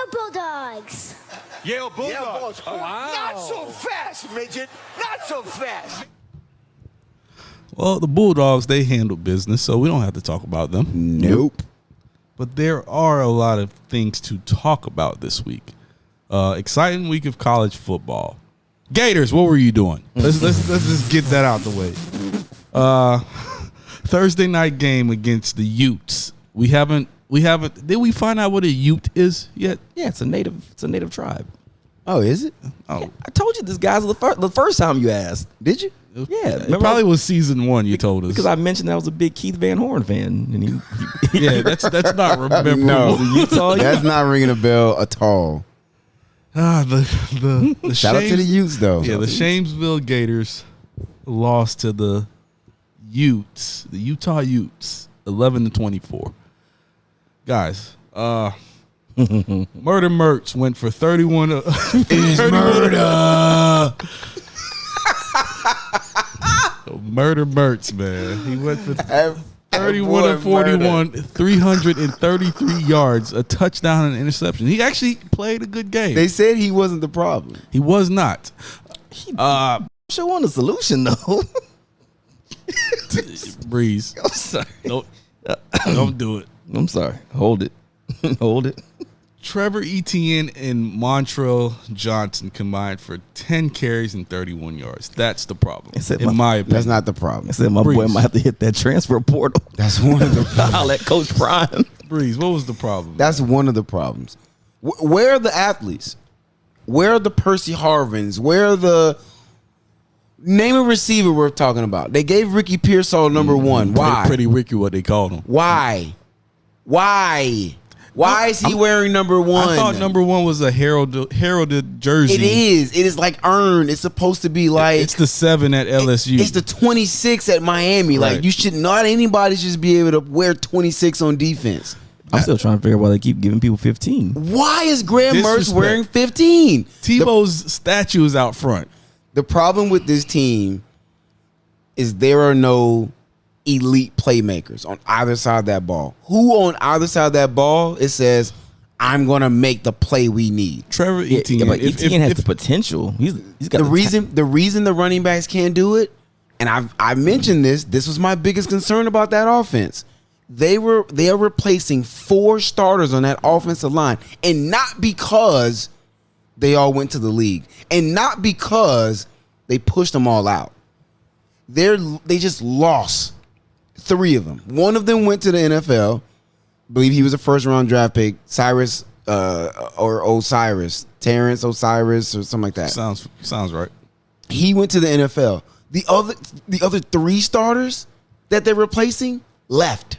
Yale Bulldogs. Yale Bulldogs. Yale Bulldogs. Wow. Not so fast, midget. Not so fast. Well, the Bulldogs, they handle business, so we don't have to talk about them. Nope. But there are a lot of things to talk about this week. Exciting week of college football. Gators, what were you doing? Let's just get that out the way. Thursday night game against the Utes. We haven't. Did we find out what a Ute is yet? Yeah, it's a native tribe. Oh, is it? Oh, I told you this guy's the first time you asked. Did you? Yeah, it probably was season 1. You told us because I mentioned I was a big Keith Van Horn fan, and he yeah, that's not rememberable. No, Utah. that's not ringing a bell at all. The Shout out to the Utes though. Yeah, the Shamesville Gators lost to the Utes, the Utah Utes, 11-24. Guys, Murder Mertz went for 31. It's murder. Murder Mertz, man. He went for 31 boy, of 41, 333 yards, a touchdown and an interception. He actually played a good game. They said he wasn't the problem. He was not. Sure want a solution though. Breeze. I'm sorry. Don't do it. I'm sorry. Hold it. Hold it. Trevor Etienne and Montrell Johnson combined for 10 carries and 31 yards. That's the problem, in my opinion. That's not the problem. I said my boy might have to hit that transfer portal. That's one of the problems. I'll let Coach Prime. Breeze, what was the problem? That's one of the problems. Where are the athletes? Where are the Percy Harvins? Where are the name a receiver we're talking about? They gave Ricky Pearsall number 1. Why? Pretty Ricky, what they called him. Why? Why is he wearing number 1? I thought number 1 was a heralded jersey. It is. It is like earned. It's supposed to be like it's the 7 at LSU. It's the 26 at Miami. Right. Like you should not anybody should be able to wear 26 on defense. I'm still trying to figure out why they keep giving people 15. Why is Graham Mertz Disrespect. wearing 15? Tebow's statue is out front. The problem with this team is there are no elite playmakers on either side of that ball. Who on either side of that ball, it says, I'm going to make the play we need. Trevor Etienne. Yeah, but Etienne has the potential. He's got the reason the running backs can't do it, and I mentioned this was my biggest concern about that offense. They are replacing 4 starters on that offensive line, and not because they all went to the league, and not because they pushed them all out. They just lost 3 of them. One of them went to the NFL. I believe he was a first-round draft pick. Terrence Osiris or something like that. Sounds right. He went to the NFL. The other 3 starters that they're replacing left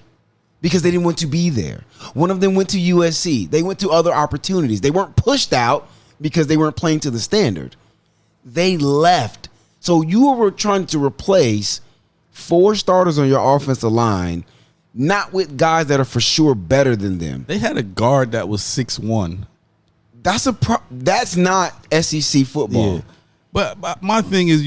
because they didn't want to be there. One of them went to USC. They went to other opportunities. They weren't pushed out because they weren't playing to the standard. They left. So you were trying to replace 4 starters on your offensive line, not with guys that are for sure better than them. They had a guard that was 6'1". That's not SEC football. Yeah. But my thing is,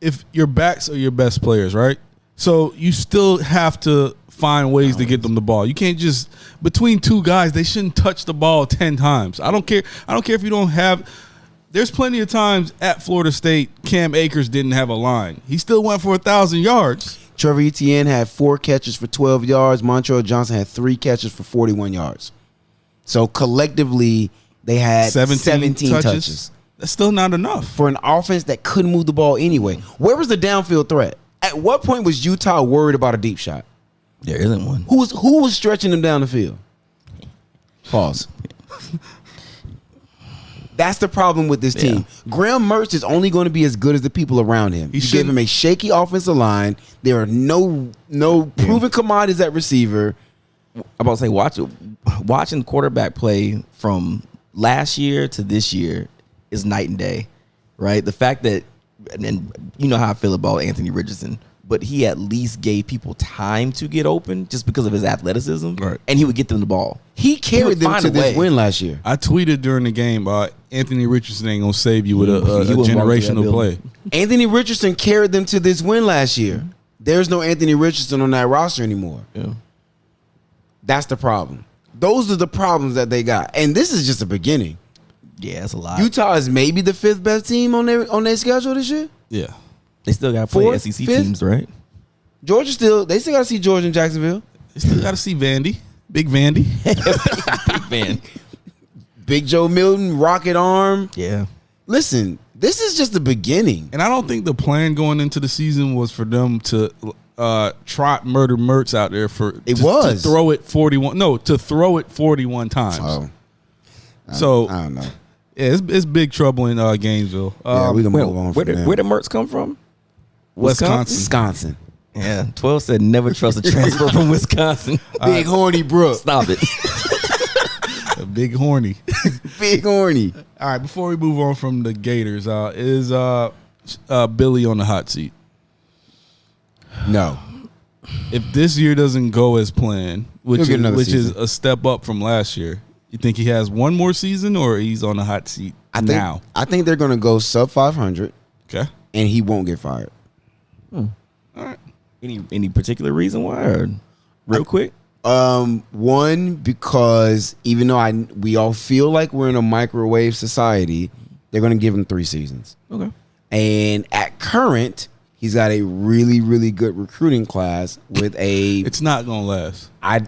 if your backs are your best players, right? So you still have to find ways to get them the ball. You can't just between 2 guys, they shouldn't touch the ball 10 times. I don't care if you don't have. There's plenty of times at Florida State, Cam Akers didn't have a line. He still went for 1,000 yards. Trevor Etienne had 4 catches for 12 yards. Montrell Johnson had 3 catches for 41 yards. So collectively, they had 17 touches. That's still not enough for an offense that couldn't move the ball anyway. Where was the downfield threat? At what point was Utah worried about a deep shot? There isn't one. Who was stretching them down the field? Pause. That's the problem with this team. Graham Mertz is only going to be as good as the people around him. You give him a shaky offensive line. There are no proven commodities at receiver. I'm about to say, watching quarterback play from last year to this year is night and day, right? The fact that, and you know how I feel about Anthony Richardson, but he at least gave people time to get open just because of his athleticism, right? And he would get them the ball. He carried them to this win last year. I tweeted during the game, Anthony Richardson ain't going to save you with a generational play. Anthony Richardson carried them to this win last year. There's no Anthony Richardson on that roster anymore. Yeah. That's the problem. Those are the problems that they got, and this is just a beginning. Yeah, that's a lot. Utah is maybe the 5th best team on their schedule this year. Yeah. They still got to play Fourth, SEC fifth? teams, right? Georgia they still got to see Georgia and Jacksonville. You still got to see Vandy. Big Vandy. Big fan. Big Joe Milton, Rocket Arm. Yeah. Listen, this is just the beginning. And I don't think the plan going into the season was for them to trot Murder Mertz out there to throw it 41. No, to throw it 41 times. Oh, So I don't know. yeah, it's big trouble in Gainesville. Yeah, we can move on Where from there. did Mertz come from? Wisconsin. Yeah. 12 said never trust a transfer from Wisconsin. Big horny Brook. Stop it. Big horny. Big horny. All right, before we move on from the Gators, is Billy on the hot seat? No. If this year doesn't go as planned, which He'll get another is season. a step up from last year, you think he has one more season or he's on the hot seat now? I think they're going to go sub 500, Okay. and he won't get fired. All right. Any particular reason why? Or real quick? One, because even though we all feel like we're in a microwave society, they're going to give him 3 seasons. Okay. And at current, he's got a really, really good recruiting class with a. It's not going to last. I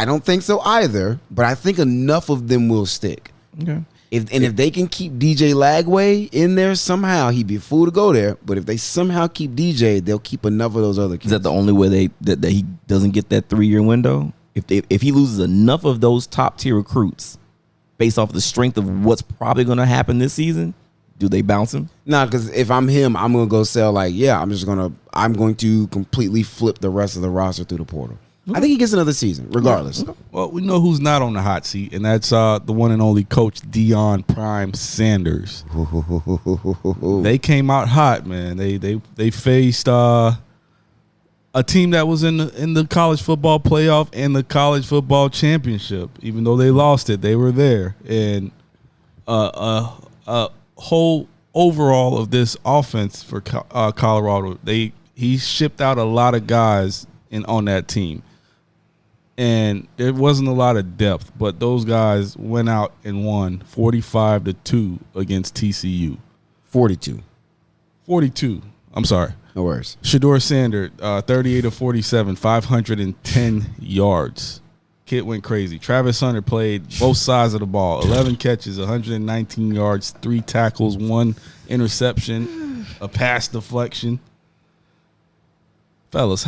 don't think so either, but I think enough of them will stick. Okay. If they can keep DJ Lagway in there somehow, he'd be a fool to go there. But if they somehow keep DJ, they'll keep enough of those other kids. Is that the only way that he doesn't get that 3-year window? If he loses enough of those top tier recruits based off the strength of what's probably going to happen this season, do they bounce him? Nah, because if I'm him, I'm gonna go sell I'm going to completely flip the rest of the roster through the portal. I think he gets another season, regardless. Well, we know who's not on the hot seat, and that's the one and only Coach Deion Prime Sanders. They came out hot, man. They faced a team that was in the college football playoff and the college football championship. Even though they lost it, they were there. And whole overall of this offense for Colorado, he shipped out a lot of guys on that team. And there wasn't a lot of depth, but those guys went out and won 45-2 against TCU. 42. 42. I'm sorry. No worries. Shedeur Sanders, 38-47, 510 yards. Kid went crazy. Travis Hunter played both sides of the ball. 11 catches, 119 yards, 3 tackles, 1 interception, a pass deflection. Fellas,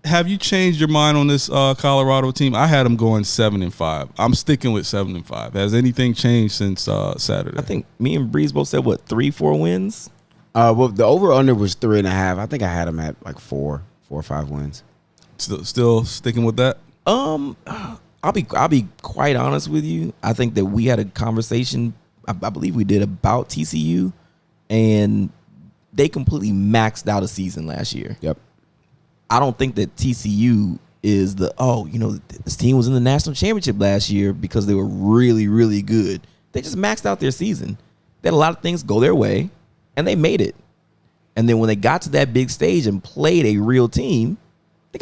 have you changed your mind on this Colorado team? I had them going 7-5. I'm sticking with 7-5. Has anything changed since Saturday? I think me and Breeze both said, 3-4 wins? Well, the over-under was 3.5. I think I had him at like 4 or 5 wins. Still sticking with that? I'll be quite honest with you. I think that we had a conversation, I believe we did, about TCU, and they completely maxed out a season last year. Yep. I don't think that TCU is this team was in the national championship last year because they were really, really good. They just maxed out their season. They had a lot of things go their way, and they made it. And then when they got to that big stage and played a real team, they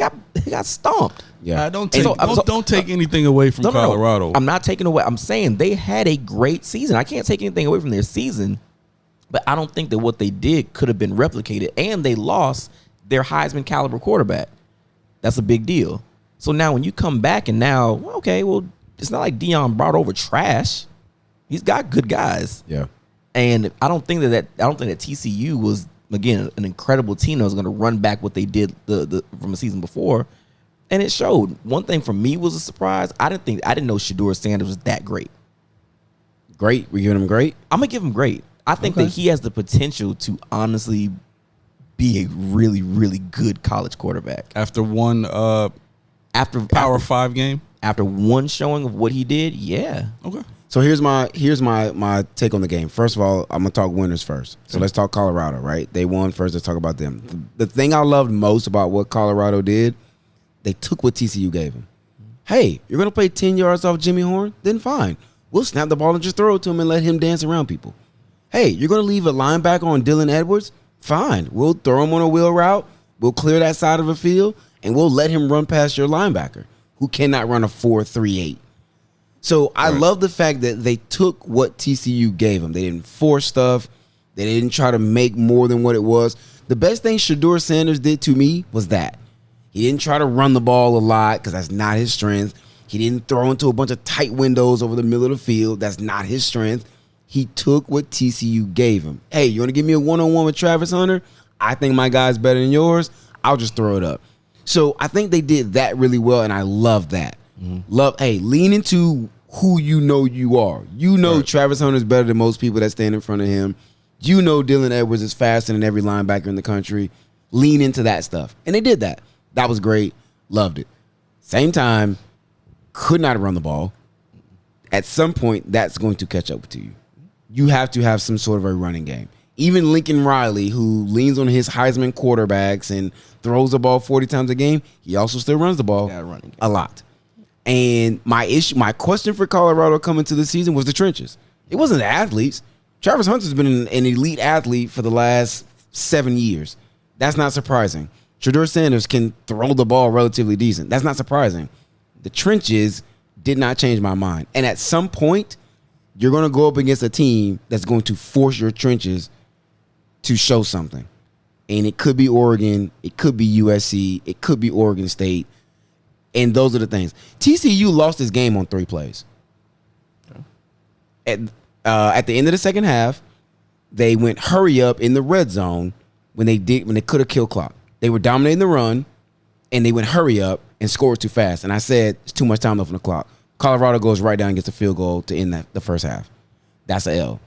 got stomped. Yeah. Don't take anything away from Colorado. I'm not taking away. I'm saying they had a great season. I can't take anything away from their season, but I don't think that what they did could have been replicated. And they lost their Heisman caliber quarterback. That's a big deal. So now when you come back and it's not like Deion brought over trash. He's got good guys. Yeah. And I don't think that TCU was, again, an incredible team that was going to run back what they did from the season before. And it showed. One thing for me was a surprise. I didn't know Shedeur Sanders was that great. Great? We're giving him great? I'm going to give him great. I think that he has the potential to honestly be a really, really good college quarterback. After one Power 5 game? After one showing of what he did, yeah. Okay. So here's my take on the game. First of all, I'm gonna talk winners first. So let's talk Colorado, right? They won first. Let's talk about them. The thing I loved most about what Colorado did, they took what TCU gave them. Hey, you're gonna play 10 yards off Jimmy Horn? Then fine. We'll snap the ball and just throw it to him and let him dance around people. Hey, you're gonna leave a linebacker on Dylan Edwards? Fine. We'll throw him on a wheel route. We'll clear that side of the field, and we'll let him run past your linebacker, who cannot run a 4.38. So I love the fact that they took what TCU gave them. They didn't force stuff. They didn't try to make more than what it was. The best thing Shedeur Sanders did to me was that. He didn't try to run the ball a lot because that's not his strength. He didn't throw into a bunch of tight windows over the middle of the field. That's not his strength. He took what TCU gave him. Hey, you want to give me a one-on-one with Travis Hunter? I think my guy's better than yours. I'll just throw it up. So I think they did that really well, and I love that. Lean into who you know you are. You know Travis Hunter's better than most people that stand in front of him. You know Dylan Edwards is faster than every linebacker in the country. Lean into that stuff. And they did that. That was great. Loved it. Same time, could not run the ball. At some point, that's going to catch up to you. You have to have some sort of a running game. Even Lincoln Riley, who leans on his Heisman quarterbacks and throws the ball 40 times a game, he also still runs the ball a lot. And my question for Colorado coming to the season was the trenches. It wasn't the athletes. Travis Hunter's been an elite athlete for the last 7 years. That's not surprising. Shedeur Sanders can throw the ball relatively decent. That's not surprising. The trenches did not change my mind. And at some point, you're going to go up against a team that's going to force your trenches to show something. And it could be Oregon. It could be USC. It could be Oregon State. And those are the things. TCU lost this game on 3 plays. At the end of the second half, they went hurry up in the red zone when they could have killed clock. They were dominating the run, and they went hurry up and scored too fast. And I said, it's too much time left on the clock. Colorado goes right down and gets a field goal to end the first half. That's an L.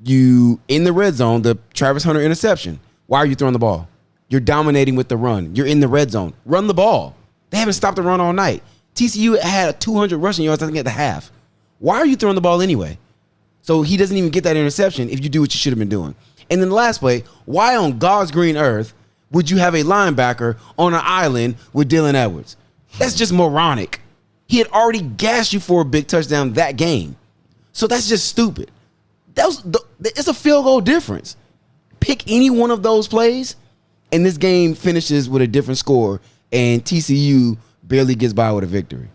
You, in the red zone, the Travis Hunter interception. Why are you throwing the ball? You're dominating with the run. You're in the red zone. Run the ball. They haven't stopped the run all night. TCU had 200 rushing yards, I think, at the half. Why are you throwing the ball anyway? So he doesn't even get that interception if you do what you should have been doing. And then the last play, why on God's green earth would you have a linebacker on an island with Dylan Edwards? That's just moronic. He had already gassed you for a big touchdown that game. So that's just stupid. It's a field goal difference. Pick any one of those plays, and this game finishes with a different score, and TCU barely gets by with a victory.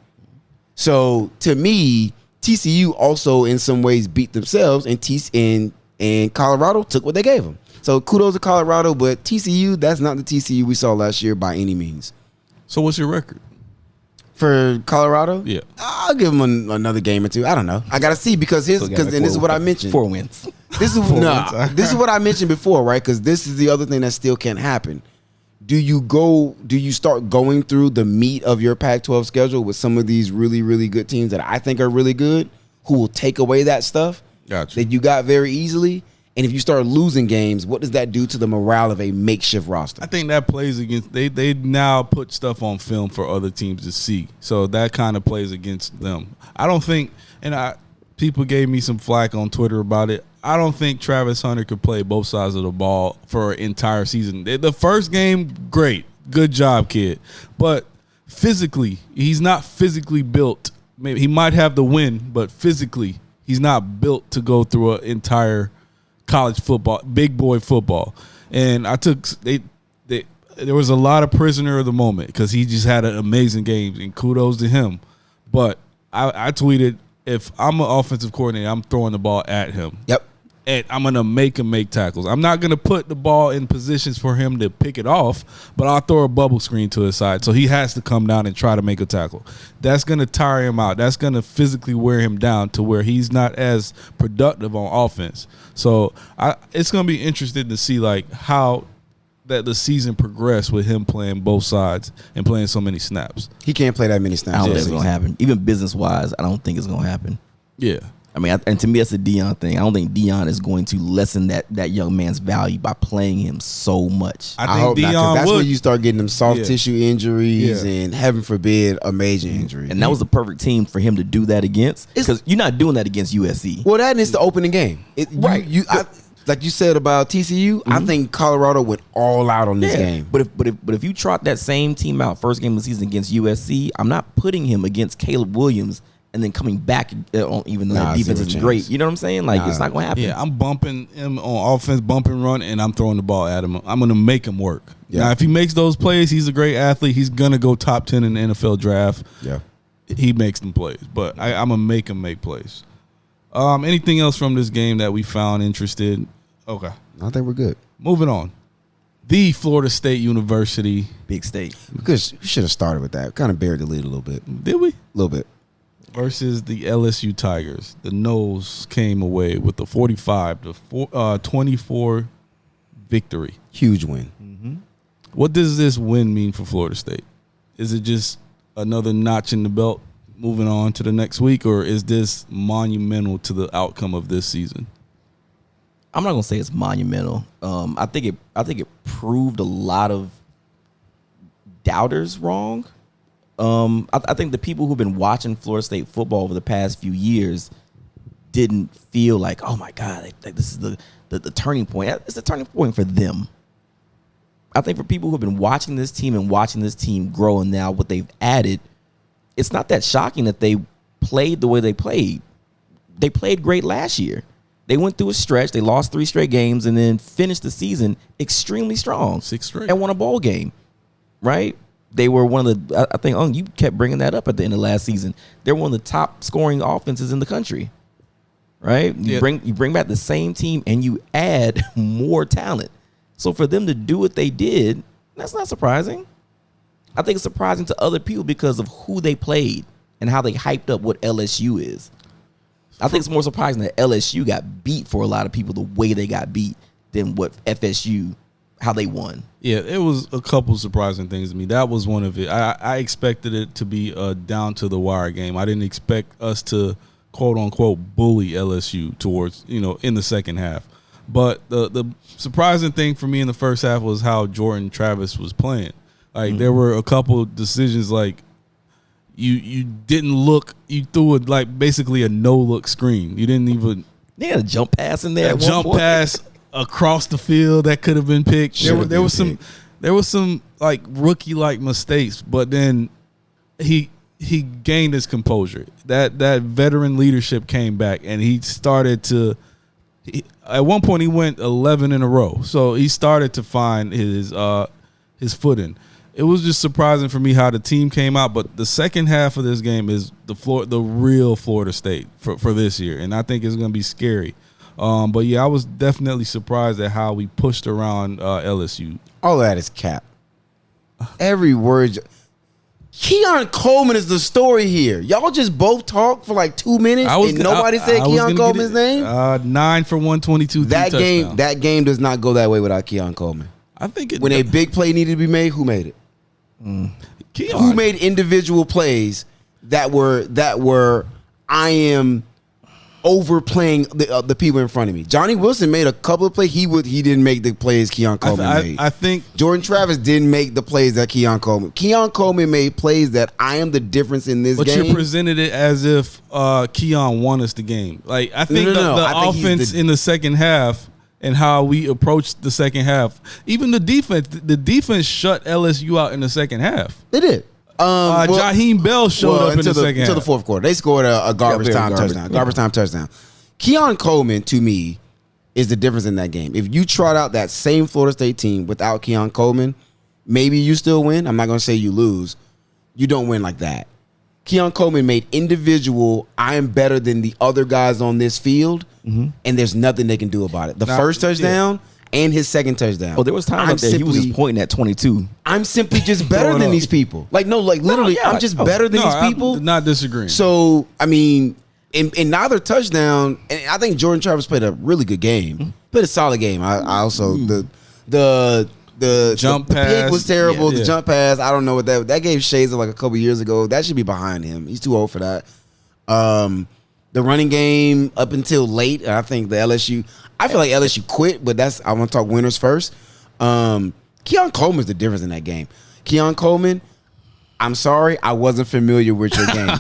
So to me, TCU also in some ways beat themselves, and Colorado took what they gave them. So kudos to Colorado, but TCU, that's not the TCU we saw last year by any means. So what's your record? For Colorado? Yeah. I'll give them another game or two. I don't know. I got to see because this is what I mentioned. 4 wins. This is what I mentioned before, right? Because this is the other thing that still can't happen. Do you start going through the meat of your Pac-12 schedule with some of these really, really good teams that I think are really good, who will take away that stuff that you got very easily? And if you start losing games, what does that do to the morale of a makeshift roster? I think that plays against they now put stuff on film for other teams to see. So that kind of plays against them. I don't think, and people gave me some flack on Twitter about it. I don't think Travis Hunter could play both sides of the ball for an entire season. The first game, great. Good job, kid. But physically, he's not physically built. Maybe he might have the win, but physically, he's not built to go through an entire college football, big boy football. And there was a lot of prisoner of the moment because he just had an amazing game, and kudos to him. But I tweeted, if I'm an offensive coordinator, I'm throwing the ball at him. Yep. And I'm going to make him make tackles. I'm not going to put the ball in positions for him to pick it off, but I'll throw a bubble screen to his side. So he has to come down and try to make a tackle. That's going to tire him out. That's going to physically wear him down to where he's not as productive on offense. So it's going to be interesting to see like how that the season progressed with him playing both sides and playing so many snaps. He can't play that many snaps. I don't think it's going to happen. Even business-wise, I don't think it's going to happen. Yeah. I mean, and to me, that's a Dion thing. I don't think Dion is going to lessen that young man's value by playing him so much. I hope not, because that's when you start getting them soft tissue injuries and, heaven forbid, a major injury. And that was the perfect team for him to do that against, because you're not doing that against USC. Well, that is the opening game. Like you said about TCU, I think Colorado went all out on this game. But if you trot that same team out first game of the season against USC, I'm not putting him against Caleb Williams and then coming back even though that defense is great. You know what I'm saying? Like, it's not going to happen. Yeah, I'm bumping him on offense, bump and run, and I'm throwing the ball at him. I'm going to make him work. Yeah. Now, if he makes those plays, he's a great athlete. He's going to go top 10 in the NFL draft. Yeah. he makes them plays. But I'm gonna make him make plays. Anything else from this game that we found interested? Okay, I think we're good. moving on. The Florida State University. Big state. Because we should have started with that. Kind of buried the lead a little bit. Did we? A little bit. Versus the LSU Tigers. The Noles came away with a 45-24 victory. Huge win. What does this win mean for Florida State? Is it just another notch in the belt moving on to the next week, or is this monumental to the outcome of this season? I'm not gonna say it's monumental. I think it proved a lot of doubters wrong. I think the people who've been watching Florida State football over the past few years didn't feel like, oh my God, like this is the turning point. It's the turning point for them. I think for people who've been watching this team and watching this team grow, and now what they've added, it's not that shocking that they played the way they played. They played great last year. They went through a stretch. They lost 3 straight games and then finished the season extremely strong. 6 straight. And won a bowl game, right? They were one of the, I think, you kept bringing that up at the end of last season. They're one of the top scoring offenses in the country, right? You bring back the same team and you add more talent. So for them to do what they did, that's not surprising. I think it's surprising to other people because of who they played and how they hyped up what LSU is. I think it's more surprising that LSU got beat for a lot of people the way they got beat than what FSU, how they won. Yeah, it was a couple surprising things to me. That was one of it. I expected it to be a down to the wire game. I didn't expect us to quote unquote bully LSU towards, in the second half. But the surprising thing for me in the first half was how Jordan Travis was playing. Like there were a couple decisions like you didn't look, you threw it like basically a no look screen. You didn't even They had a jump pass in there. a jump pass across the field that could have been picked. There was some like rookie like mistakes, but then he gained his composure. That veteran leadership came back, and he started to. At one point, he went 11 in a row, so he started to find his footing. It was just surprising for me how the team came out, but the second half of this game is the real Florida State for this year, and I think it's going to be scary. But yeah, I was definitely surprised at how we pushed around LSU. All of that is cap. Every word. Keon Coleman is the story here. Y'all just both talked for like 2 minutes and nobody said Keon Coleman's name? 9 for 122. That game does not go that way without Keon Coleman. I think when a big play needed to be made, who made it? Keon. Who made individual plays that were I am overplaying the people in front of me? Johnny Wilson made a couple of plays. He didn't make the plays Keon Coleman made. I think Jordan Travis didn't make the plays that Keon Coleman. Keon Coleman made plays that I am the difference in this game. But you presented it as if Keon won us the game. Like I think the offense in the second half and how we approached the second half, even the defense shut LSU out in the second half. They did. Jaheim Bell showed up in the second half. Until the fourth quarter. They scored a garbage time touchdown. Keon Coleman, to me, is the difference in that game. If you trot out that same Florida State team without Keon Coleman, maybe you still win. I'm not going to say you lose. You don't win like that. Keon Coleman made individual, I am better than the other guys on this field, and there's nothing they can do about it. The first touchdown and his second touchdown. Oh, there was times out there he was just pointing at 22. I'm simply just better than these people. Literally, I'm just better than these people. I'm not disagreeing. So, I mean, in neither touchdown, and I think Jordan Travis played a really good game. Played a solid game. I also the jump pass. The pick was terrible. Yeah. The jump pass, I don't know what that gave shades of like a couple years ago. That should be behind him. He's too old for that. The running game up until late, I think I feel like LSU quit, but I want to talk winners first. Keon Coleman's the difference in that game. Keon Coleman, I'm sorry, I wasn't familiar with your game.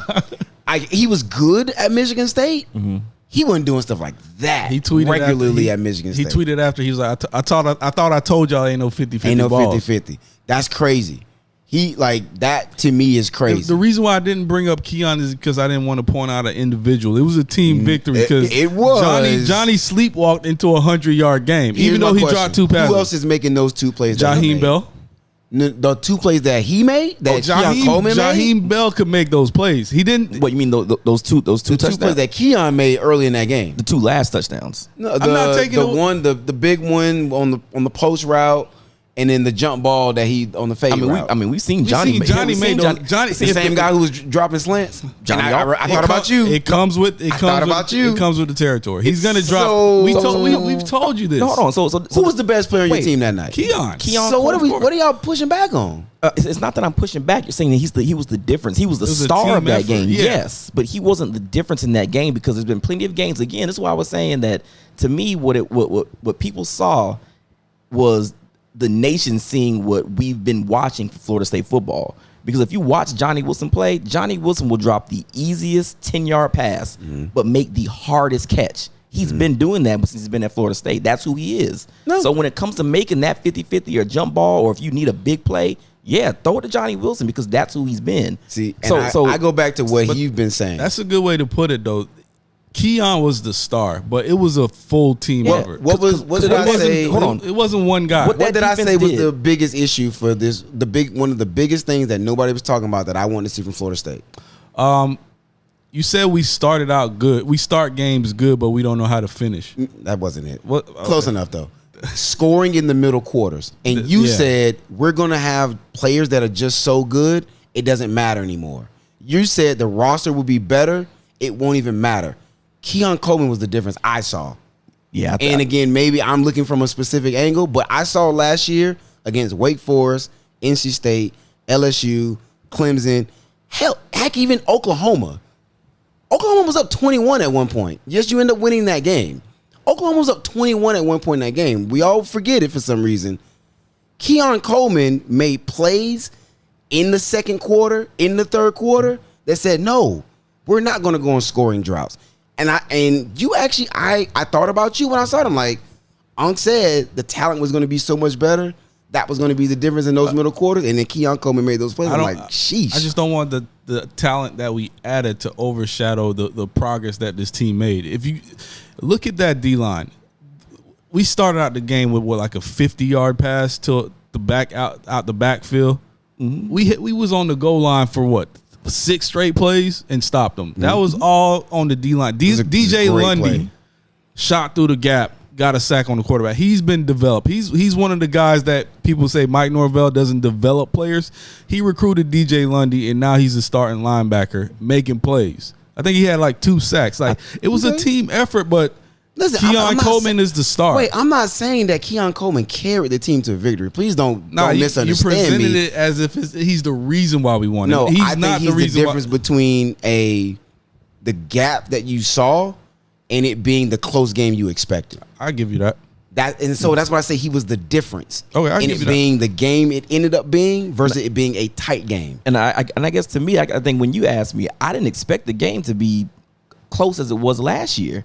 He was good at Michigan State. He wasn't doing stuff like that. He tweeted regularly at Michigan State. He tweeted after, he was like, I thought I told y'all ain't no 50-50 Ain't no balls. 50-50. That's crazy. That to me is crazy. The reason why I didn't bring up Keon is because I didn't want to point out an individual. It was a team victory because it was. Johnny sleepwalked into a 100-yard game, even though he dropped 2 passes. Who else is making those 2 plays? Jaheim Bell. The 2 plays that he made, that Keon Coleman made. Jaheim Bell could make those plays. He didn't. What you mean those two The 2 touchdowns? plays that Keon made early in that game. The 2 last touchdowns. No, I'm not taking the big one on the post route, and then the jump ball that he on the fade route. We've seen Johnny. Johnny made those. Johnny. the same guy who was dropping slants. Johnny, And I thought about you. It comes with the territory. He's gonna drop. So- We've told you this. No, hold on. So Who was the best player on your Wait. team that night? Keon. So what are y'all pushing back on? It's not that I'm pushing back. You're saying that he was the difference. He was the It was a star team of that effort, game. yeah. Yes, but he wasn't the difference in that game because there's been plenty of games. Again, this is why I was saying that to me, what people saw was the nation seeing what we've been watching for Florida State football. Because if you watch Johnny Wilson play, Johnny Wilson will drop the easiest 10-yard pass, but make the hardest catch. He's been doing that since he's been at Florida State. That's who he is. No. So when it comes to making that 50-50 or jump ball, or if you need a big play, yeah, throw it to Johnny Wilson because that's who he's been. See, I go back to what you've been saying. That's a good way to put it, though. Keon was the star, but it was a full team effort. What did I say? Hold on. It wasn't one guy. What What did I say defense was did. the biggest issue for this? One of the biggest things that nobody was talking about that I wanted to see from Florida State. You said we started out good. We start games good, but we don't know how to finish. That wasn't it. What? Close Okay. enough though. Scoring in the middle quarters, and you Yeah. said we're gonna have players that are just so good it doesn't matter anymore. You said the roster will be better. It won't even matter. Keon Coleman was the difference I saw. Yeah. And again, maybe I'm looking from a specific angle, but I saw last year against Wake Forest, NC State, LSU, Clemson, heck, even Oklahoma. Oklahoma was up 21 at one point. Yes, you end up winning that game. Oklahoma was up 21 at one point in that game. We all forget it for some reason. Keon Coleman made plays in the second quarter, in the third quarter, that said, no, we're not going to go on scoring droughts. And you actually, I thought about you when I saw them. Like, Unc said the talent was going to be so much better. That was going to be the difference in those middle quarters. And then Keon Coleman made those plays. I'm like, sheesh. I just don't want the talent that we added to overshadow the progress that this team made. If you look at that D-line, we started out the game with like a 50-yard pass to the back out the backfield. Mm-hmm. We was on the goal line for 6 straight plays and stopped them. That was all on the D-line. DJ Lundy shot through the gap, got a sack on the quarterback. He's been developed. He's one of the guys that people say Mike Norvell doesn't develop players. He recruited DJ Lundy, and now he's a starting linebacker making plays. I think he had like 2 sacks. Like, it was a team effort, but listen, Keon Coleman is the star. Wait, I'm not saying that Keon Coleman carried the team to victory. Please don't you misunderstand presented me. it as if he's the reason why we won. No, he's I not think he's the reason the difference between the gap that you saw and it being the close game you expected. I give you that. So that's why I say he was the difference. Okay, I in give it you being the game it ended up being versus it being a tight game. And I guess to me, I think when you asked me, I didn't expect the game to be close as it was last year.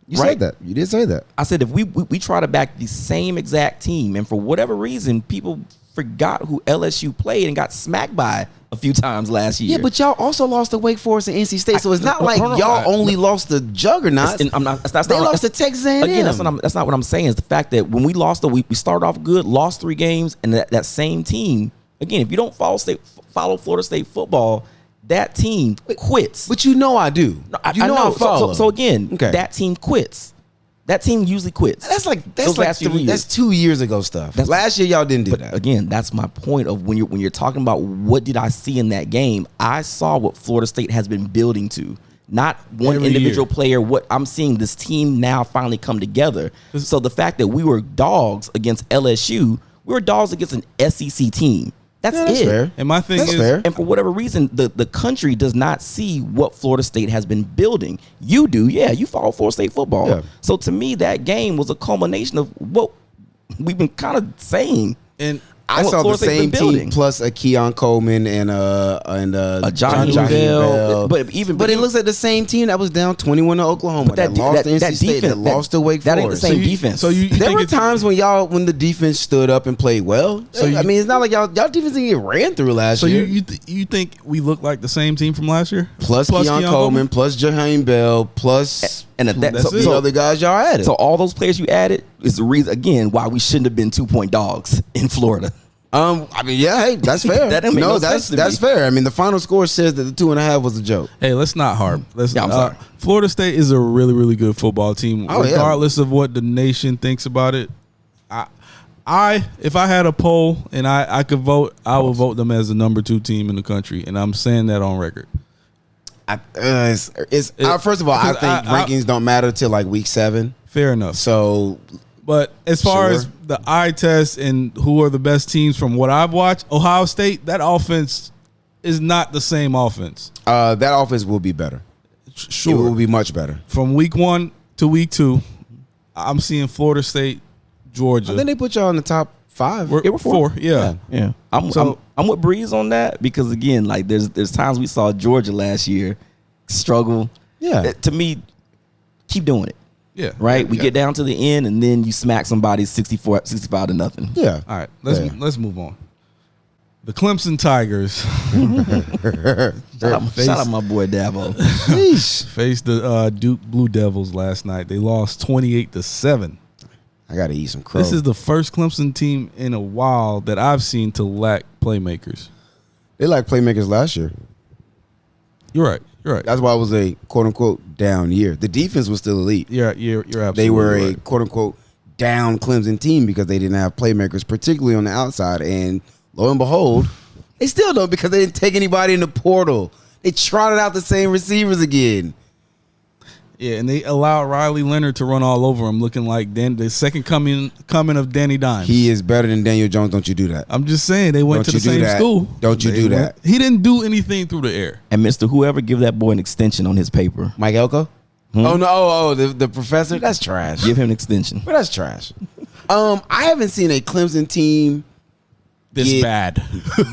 You said that. You did say that. I said if we try to back the same exact team, and for whatever reason, people forgot who LSU played and got smacked by a few times last year. Yeah, but y'all also lost to Wake Forest and NC State, so it's not like y'all only lost the juggernauts. They lost to Texas A&M. Again, that's not what I'm saying. It's the fact that when we lost, we started off good, lost 3 games, and that same team. Again, if you don't follow Florida State football, that team quits. But you know I do. I know. I follow. So again, Okay. that team quits. That team usually quits. That's like last few years. that's 2 years ago stuff. Last year y'all didn't do But that. again, that's my point of when you're talking about what did I see in that game. I saw what Florida State has been building to, not one Every individual year. player. What I'm seeing this team now finally come together. So the fact that we were dogs against LSU, we were dogs against an SEC team. That's Yeah, that's it. fair. And my thing That's is, fair. And for whatever reason, the country does not see what Florida State has been building. You do, yeah. You follow Florida State football. Yeah. So to me, that game was a culmination of what we've been kind of saying. and I what saw the Florida State's same been team building. plus a Keon Coleman and Johnny Jaheim Bell. But it looks like the same team that was down 21 to Oklahoma. But that lost to NC that State, defense, that lost to Wake that ain't the Forest. same defense. So you There think were it's- times when the defense stood up and played well. So I mean, it's not like y'all defense didn't get ran through last So year. you think we look like the same team from last year? plus Keon Coleman, plus Jaheim Bell, plus and That's the it. other guys y'all added. So all those players you added is the reason again why we shouldn't have been 2-point dogs in Florida. I mean, yeah, hey, that's fair. That didn't make no sense to that's me. fair. I mean, the final score says that the 2.5 was a joke. Hey, let's not harp. I'm sorry. Florida State is a really, really good football team, Oh, yeah. regardless of what the nation thinks about it. If I had a poll and I could vote, I would vote them as the number 2 team in the country, and I'm saying that on record. First of all, I think rankings don't matter till like week 7. Fair enough. So, But as far Sure. as the eye test and who are the best teams from what I've watched, Ohio State, that offense is not the same offense. that offense will be better. It will be much better. From week 1 to week 2, I'm seeing Florida State, Georgia. And then they put y'all in the top 5. We're 4. Yeah. Yeah, I'm with Breeze on that because again, like there's times we saw Georgia last year struggle. Yeah. To me, keep doing it. Yeah. Right, we Yeah. get down to the end, and then you smack somebody 65 to nothing. Yeah. All right. Let's move on. The Clemson Tigers Shout out my boy Dabo. Sheesh. faced the Duke Blue Devils last night. They lost 28-7. I got to eat some crow. This is the first Clemson team in a while that I've seen to lack playmakers. They like playmakers last year. You're right. You're right. That's why it was a quote-unquote down year. The defense was still elite. You're absolutely They were a right. quote-unquote down Clemson team because they didn't have playmakers, particularly on the outside. And lo and behold, they still don't because they didn't take anybody in the portal. They trotted out the same receivers again. Yeah, and they allowed Riley Leonard to run all over him, looking like the second coming of Danny Dimes. He is better than Daniel Jones. Don't you do that. I'm just saying they went Don't to the you do same that. school. Don't you They do went- that. He didn't do anything through the air. And Mr. Whoever, give that boy an extension on his paper. Mike Elko? Oh, no. The professor? That's trash. Give him an extension. But that's trash. I haven't seen a Clemson team This get bad.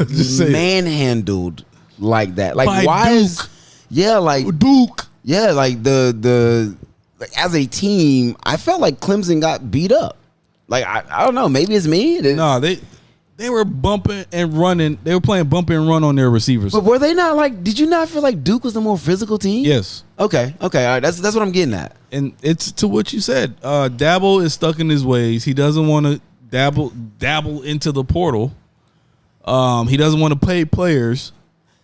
Just say it. manhandled like that. Like, By why Duke. is... Yeah, like... Duke. Yeah, like like as a team, I felt like Clemson got beat up. Like I don't know, maybe it's me. No, they were bumping and running. They were playing bump and run on their receivers. But were they not like? Did you not feel like Duke was the more physical team? Yes. Okay. All right. That's what I'm getting at. And it's to what you said. Dabo is stuck in his ways. He doesn't want to dabble into the portal. He doesn't want to pay players.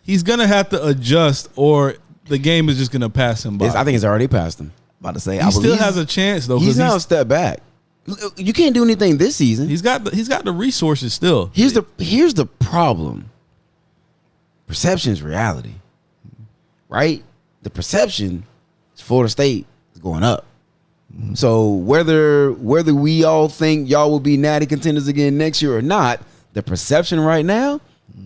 He's gonna have to adjust, or the game is just gonna pass him by. I think it's already past him. About to say, he still has a chance though. He's 'cause now a step back. You can't do anything this season. he's got the resources still. Here's the problem. Perception is reality, right? The perception is Florida State is going up. So whether we all think y'all will be natty contenders again next year or not, the perception right now,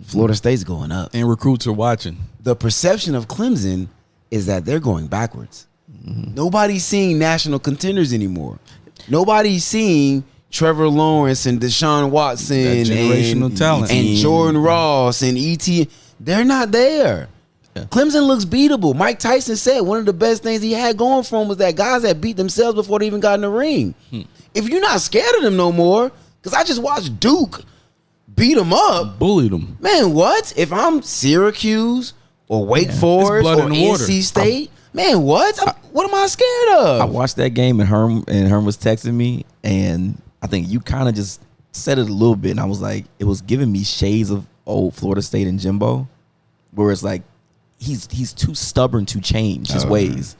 Florida State's going up. And recruits are watching. The perception of Clemson is that they're going backwards. Nobody's seeing national contenders anymore. Nobody's seeing Trevor Lawrence and Deshaun Watson That generational and, talent. and Jordan Ross and E.T. They're not there. Clemson looks beatable. Mike Tyson said one of the best things he had going for him was that guys that beat themselves before they even got in the ring. If you're not scared of them no more, because I just watched Duke beat them up. Bullied them. Man, what? If I'm Syracuse or Wake Forest blood or in the water. NC State, man, what? What am I scared of? I watched that game and Herm was texting me, and I think you kind of just said it a little bit, and I was like, it was giving me shades of old Florida State and Jimbo, where it's like he's too stubborn to change his ways,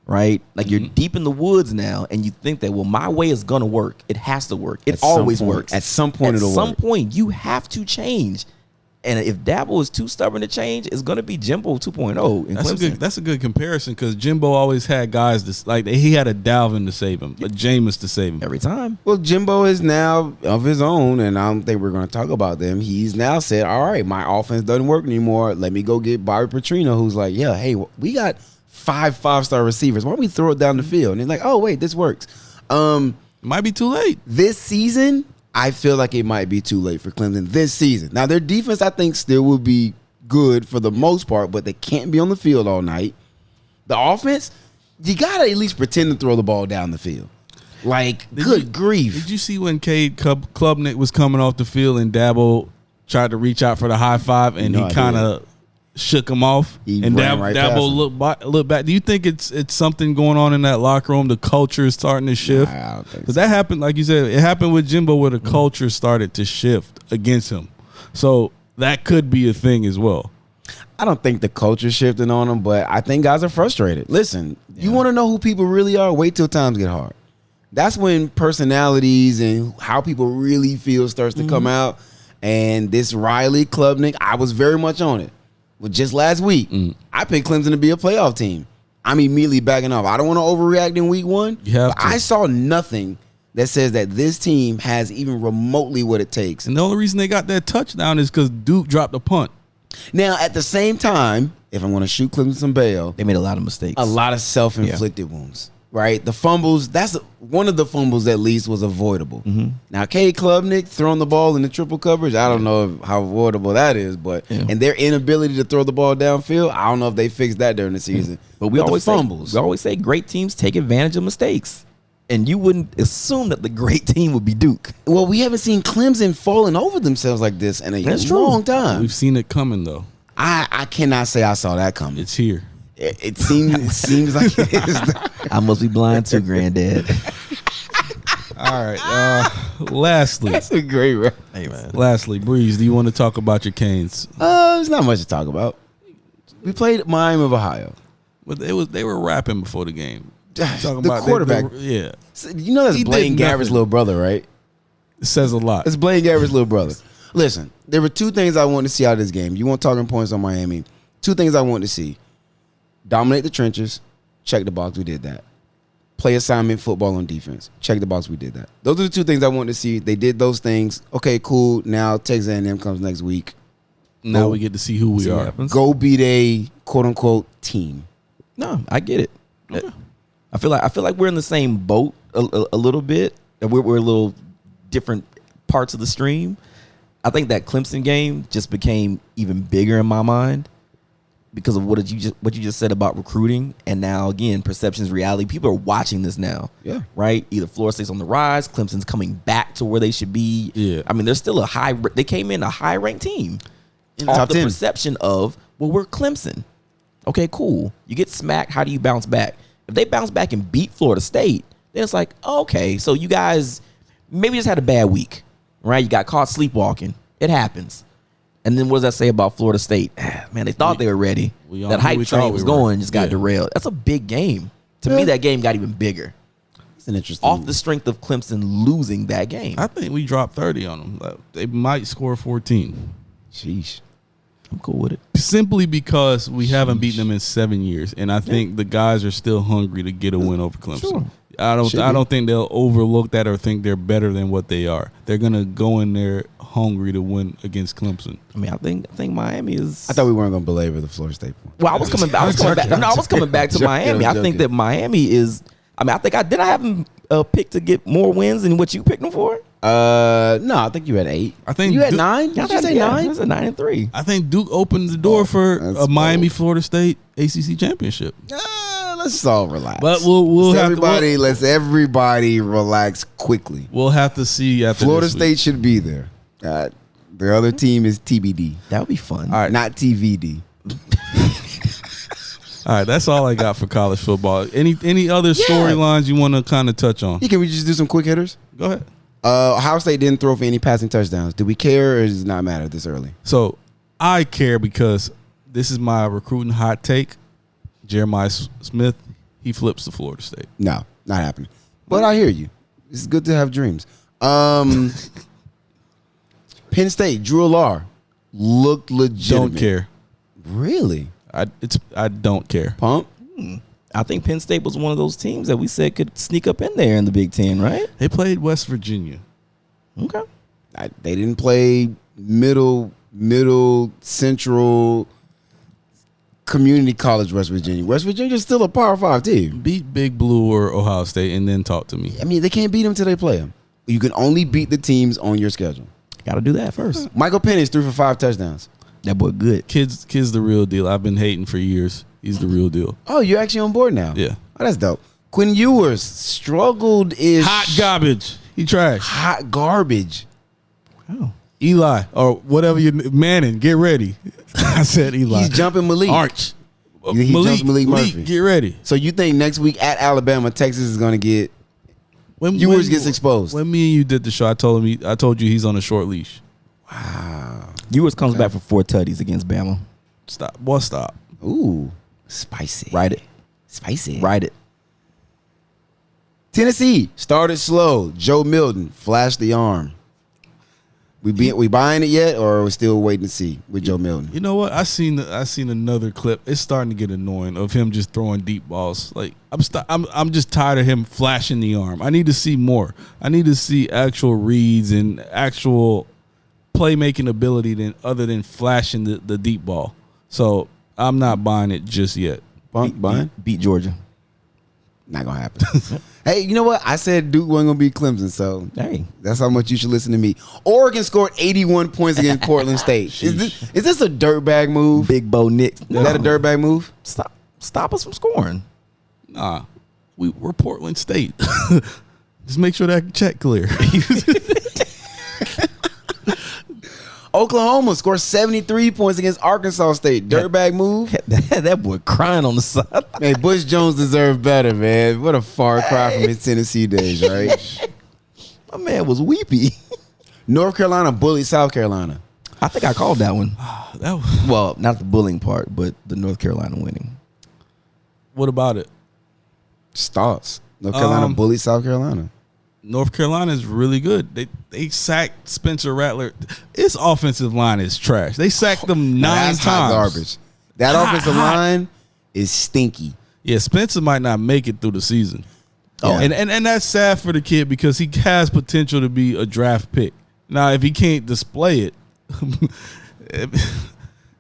right? Like you're deep in the woods now, and you think that, well, my way is gonna work. It has to work. It At some always point. works. At some point it'll At some work. point, you have to change. And if Dabo is too stubborn to change, it's gonna be Jimbo 2.0 in Clemson. That's a good comparison because Jimbo always had guys he had a Dalvin to save him, a Jameis to save him. Every time. Well, Jimbo is now of his own, and I don't think we're going to talk about them. He's now said, all right, my offense doesn't work anymore. Let me go get Bobby Petrino, who's like, yeah, hey, we got 5-star receivers. Why don't we throw it down the field? And he's like, oh, wait, this works. It might be too late. This season, I feel like it might be too late for Clemson this season. Now, their defense, I think, still will be good for the most part, but they can't be on the field all night. The offense, you got to at least pretend to throw the ball down the field. Like, good grief. Did you see when Cade Klubnik was coming off the field and Dabo tried to reach out for the high five and No he idea. kind of shook him off, He and ran right past Dabo him. look back. Do you think it's something going on in that locker room? The culture is starting to shift. Nah, I don't think Because so. that happened, like you said, it happened with Jimbo where the culture started to shift against him. So that could be a thing as well. I don't think the culture shifting on them, but I think guys are frustrated. Listen, you want to know who people really are? Wait till times get hard. That's when personalities and how people really feel starts to come out. And this Riley Klubnik, I was very much on it. But just last week, I picked Clemson to be a playoff team. I'm immediately backing off. I don't want to overreact in week one. But I saw nothing that says that this team has even remotely what it takes. And the only reason they got that touchdown is because Duke dropped a punt. Now, at the same time, if I'm going to shoot Clemson some bail, They made a lot of mistakes. a lot of self-inflicted wounds, right? The fumbles, that's one of the fumbles at least was avoidable. Now, K. Klubnik throwing the ball in the triple coverage, I don't know how avoidable that is, but and their inability to throw the ball downfield, I don't know if they fixed that during the season. But we the always fumbles. we always say great teams take advantage of mistakes. And you wouldn't assume that the great team would be Duke. Well, we haven't seen Clemson falling over themselves like this in a long time. We've seen it coming, though. I cannot say I saw that coming. It's here. It seems like it is. I must be blind too, Granddad. All right. Lastly, That's a great rap. Hey, man. lastly, Breeze, do you want to talk about your Canes? There's not much to talk about. We played Miami of Ohio. But they were rapping before the game. Talking The quarterback. yeah, You know that's He Blaine did Gabbert's nothing. little brother, right? it says a lot. It's Blaine Gabber's little brother. Listen, there were two things I wanted to see out of this game. You want talking points on Miami. Two things I wanted to see. Dominate the trenches. Check the box. We did that. Play assignment football on defense. Check the box. We did that. Those are the two things I wanted to see. They did those things. Okay, cool. Now Texas A&M comes next week. Now we get to see who we See what are. happens. Go beat a quote-unquote team. No, I get it. I feel like we're in the same boat a little bit. And we're a little different parts of the stream. I think that Clemson game just became even bigger in my mind because of what you just said about recruiting. And now again, perception's reality. People are watching this now. Yeah. Right? Either Florida State's on the rise, Clemson's coming back to where they should be. Yeah. I mean, they're still they came in a high ranked team. Top Off the 10. perception of, well, we're Clemson. Okay, cool. You get smacked. How do you bounce back? If they bounce back and beat Florida State, then it's like, oh, okay, so you guys maybe just had a bad week, right? You got caught sleepwalking. It happens. And then what does that say about Florida State? Man, they thought they were ready. we all That knew hype we train thought was we were. going, just got Yeah. derailed. That's a big game. To me, that game got even bigger. It's an interesting. Off the strength of Clemson losing that game. I think we dropped 30 on them. They might score 14. Sheesh. I'm cool with it. Simply because we haven't beaten them in 7 years, and I think the guys are still hungry to get a win over Clemson. Sure. I Should don't be. think they'll overlook that or think they're better than what they are. They're gonna go in there hungry to win against Clemson. I mean, I think Miami is. I thought we weren't going to belabor the Florida State point. Well, I was coming back. I was coming back to Joking, Miami. I think joking. that Miami is. I mean, I have them picked to get more wins than what you picked them for. No, I think you had 8. I think you had Duke- 9. Did you say Yeah, 9? It was a 9-3. I think Duke opened the door for that's a Miami bold. Florida State ACC championship. Let's all relax. But we'll have let's everybody relax quickly. we'll have to see after Florida this week. State should be there. The other team is TBD, That would be fun. All right. not TVD. All right, that's all I got for college football. Any other storylines you want to kind of touch on? Yeah, can we just do some quick hitters? Go ahead. Ohio State didn't throw for any passing touchdowns. Do we care or does it not matter this early? So I care because this is my recruiting hot take. Jeremiah Smith, he flips to Florida State. No, not happening. But I hear you. It's good to have dreams. Penn State, Drew Allar looked legitimate. Don't care. Really? I don't care. Pump? I think Penn State was one of those teams that we said could sneak up in there in the Big Ten, right? They played West Virginia. Okay. They didn't play middle, central, community college West Virginia. West Virginia's still a Power 5 team. Beat Big Blue or Ohio State and then talk to me. I mean, they can't beat them till they play them. You can only beat the teams on your schedule. Got to do that first. Michael Penix threw for 5 touchdowns. That boy good. Kid's the real deal. I've been hating for years. He's the real deal. Oh, you're actually on board now? Yeah. Oh, that's dope. Quinn Ewers struggled-ish. Hot garbage. He trash. Hot garbage. Oh. Eli or whatever you Manning, get ready. I said Eli. He's jumping Malik. Arch. You think he jumps Malik Murphy? Get ready. So you think next week at Alabama, Texas is going to get Ewers gets exposed? When me and you did the show, I told you he's on a short leash. Wow. Ewers comes back for 4 tutties against Bama. Stop. Boy, stop. Ooh, spicy. Write it. Spicy. Write it. Tennessee started slow. Joe Milton flashed the arm. We buying it yet, or are we still waiting to see with Joe Milton? You know what? I seen another clip. It's starting to get annoying of him just throwing deep balls. Like I'm just tired of him flashing the arm. I need to see more. I need to see actual reads and actual playmaking ability other than flashing the deep ball. So I'm not buying it just yet. Buying? Beat Georgia. Not gonna happen. Hey, you know what? I said Duke wasn't gonna beat Clemson, so Hey. that's how much you should listen to me. Oregon scored 81 points against Portland State. Is this a dirtbag move? Big Bo Nix. Is that a dirtbag move? Stop us from scoring. Nah, we're Portland State. Just make sure that check clear. Oklahoma scored 73 points against Arkansas State. Dirtbag move? That boy crying on the side. Man, Butch Jones deserved better, man. What a far cry from his Tennessee days, right? My man was weepy. North Carolina bullied South Carolina. I think I called that one. That was, Well, not the bullying part, but the North Carolina winning. what about it? Just thoughts. North Carolina bullied South Carolina. North Carolina is really good. They sacked Spencer Rattler. His offensive line is trash. They sacked them 9 That's times. hot garbage. That offensive line is stinky. Yeah, Spencer might not make it through the season. Oh, And that's sad for the kid because he has potential to be a draft pick. Now, if he can't display it,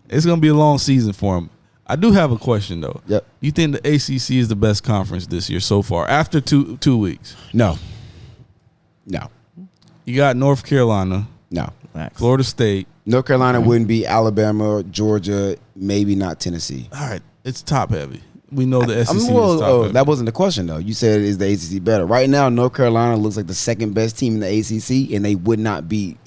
it's going to be a long season for him. I do have a question, though. Yep. You think the ACC is the best conference this year so far after two weeks? No. You got North Carolina, Florida State. North Carolina wouldn't be Alabama, Georgia, maybe not Tennessee. All right, it's top heavy. We know the SEC is top heavy. That wasn't the question, though. You said, is the ACC better? Right now, North Carolina looks like the second best team in the ACC, and they would not beat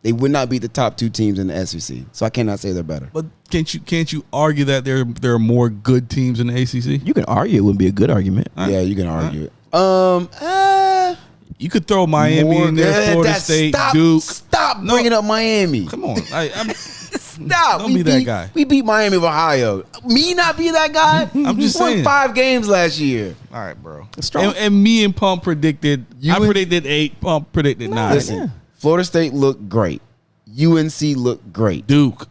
they would not beat the top 2 teams in the SEC. So I cannot say they're better. But can't you argue that there are more good teams in the ACC? You can argue. It wouldn't be a good argument. Yeah, you can argue it. You could throw Miami in there, Florida State, Duke. Stop bringing up Miami. Come on, Stop. Don't be that guy. We beat Miami of Ohio. Me not be that guy? I'm just won saying. 5 games last year. All right, bro. strong. And me and Pump predicted. I predicted 8. Pump predicted 9. Listen, Florida State looked great. UNC looked great. Duke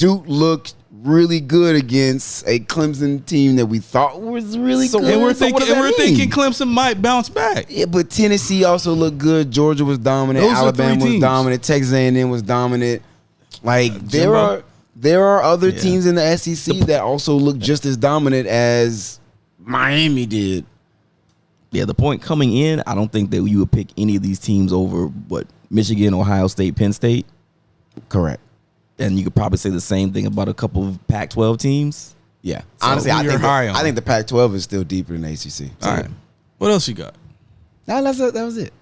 looked really good against a Clemson team that we thought was really good. And we're So what does that thinking mean? Clemson might bounce back. Yeah, but Tennessee also looked good. Georgia was dominant. Those are 3 Alabama was teams. dominant. Texas A&M was dominant. Like there are other teams in the SEC that also look just as dominant as Miami did. Yeah, the point coming in, I don't think that you would pick any of these teams over Michigan, Ohio State, Penn State. Correct. And you could probably say the same thing about a couple of Pac-12 teams. Yeah. So Honestly, who you're high on? I think the Pac-12 is still deeper than the ACC. So, All right. What else you got? that was it.